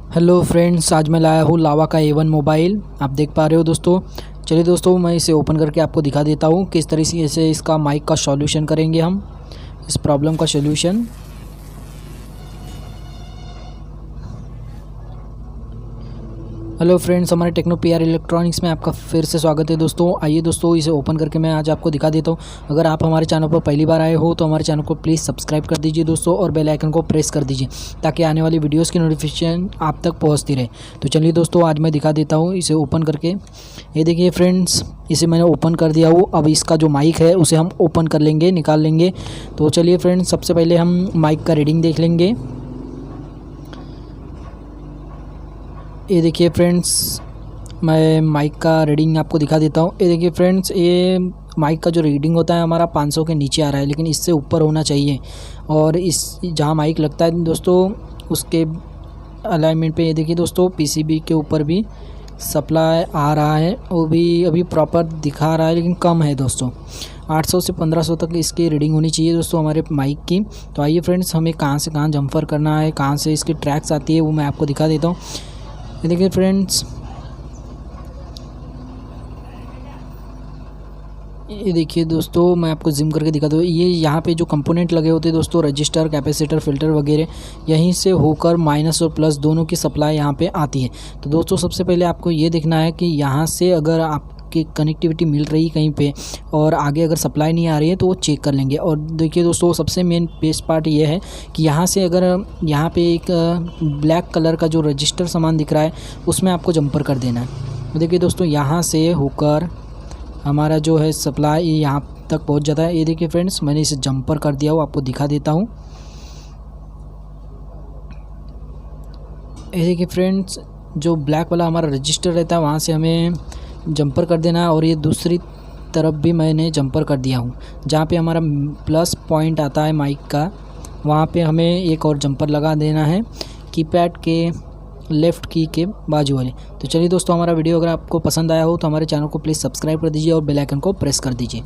Hello friends, आज मैं लाया हूँ लावा का A1 मोबाइल। आप देख पा रहे हो दोस्तों। चलिए दोस्तों, मैं इसे ओपन करके आपको दिखा देता हूँ किस तरीके से इसका माइक का सॉल्यूशन करेंगे हम, इस प्रॉब्लम का सॉल्यूशन। हेलो फ्रेंड्स, हमारे टेक्नो PR इलेक्ट्रॉनिक्स में आपका फिर से स्वागत है दोस्तों। आइए दोस्तों, इसे ओपन करके मैं आज आपको दिखा देता हूँ। अगर आप हमारे चैनल पर पहली बार आए हो तो हमारे चैनल को प्लीज़ सब्सक्राइब कर दीजिए दोस्तों, और बेल आइकन को प्रेस कर दीजिए ताकि आने वाली वीडियोज़ की नोटिफिकेशन आप तक पहुँचती रहे। तो चलिए दोस्तों, आज मैं दिखा देता हूँ इसे ओपन करके। ये देखिए फ्रेंड्स, इसे मैंने ओपन कर दिया हो। अब इसका जो माइक है उसे हम ओपन कर लेंगे, निकाल लेंगे। तो चलिए फ्रेंड्स, सबसे पहले हम माइक का रीडिंग देख लेंगे। ये देखिए फ्रेंड्स, मैं माइक का रीडिंग आपको दिखा देता हूँ। ये देखिए फ्रेंड्स, ये माइक का जो रीडिंग होता है हमारा 500 के नीचे आ रहा है, लेकिन इससे ऊपर होना चाहिए। और इस जहाँ माइक लगता है दोस्तों, उसके अलाइनमेंट पे ये देखिए दोस्तों, PCB के ऊपर भी सप्लाई आ रहा है, वो भी अभी प्रॉपर दिखा रहा है, लेकिन कम है दोस्तों। 800 से 1500 तक इसकी रीडिंग होनी चाहिए दोस्तों हमारे माइक की। तो आइए फ्रेंड्स, हमें कहाँ से कहाँ जम्पर करना है, कहाँ से इसकी ट्रैक्स आती है, वो मैं आपको दिखा देता हूँ। ये देखिए फ्रेंड्स, ये देखिए दोस्तों, मैं आपको जिम करके दिखा दूँ। ये यहाँ पे जो कंपोनेंट लगे होते हैं दोस्तों, रजिस्टर, कैपेसिटर, फिल्टर वगैरह, यहीं से होकर माइनस और प्लस दोनों की सप्लाई यहाँ पे आती है। तो दोस्तों, सबसे पहले आपको ये देखना है कि यहाँ से अगर आपकी कनेक्टिविटी मिल रही कहीं पे और आगे अगर सप्लाई नहीं आ रही है तो वो चेक कर लेंगे। और देखिए दोस्तों, सबसे मेन बेस्ट पार्ट ये है कि यहाँ से अगर यहाँ पे एक ब्लैक कलर का जो रजिस्टर सामान दिख रहा है उसमें आपको जंपर कर देना है। तो देखिए दोस्तों, यहाँ से होकर हमारा जो है सप्लाई यहाँ तक पहुँच जाता है। ये देखिए फ्रेंड्स, मैंने इसे जंपर कर दिया हूँ, आपको दिखा देता हूँ। ये देखिए फ्रेंड्स, जो ब्लैक वाला हमारा रजिस्टर रहता है वहाँ से हमें जंपर कर देना है। और ये दूसरी तरफ भी मैंने जंपर कर दिया हूँ। जहाँ पे हमारा प्लस पॉइंट आता है माइक का, वहाँ पे हमें एक और जंपर लगा देना है कीपैड के लेफ़्ट की के बाजू वाले। तो चलिए दोस्तों, हमारा वीडियो अगर आपको पसंद आया हो तो हमारे चैनल को प्लीज़ सब्सक्राइब कर दीजिए और बेल आइकन को प्रेस कर दीजिए।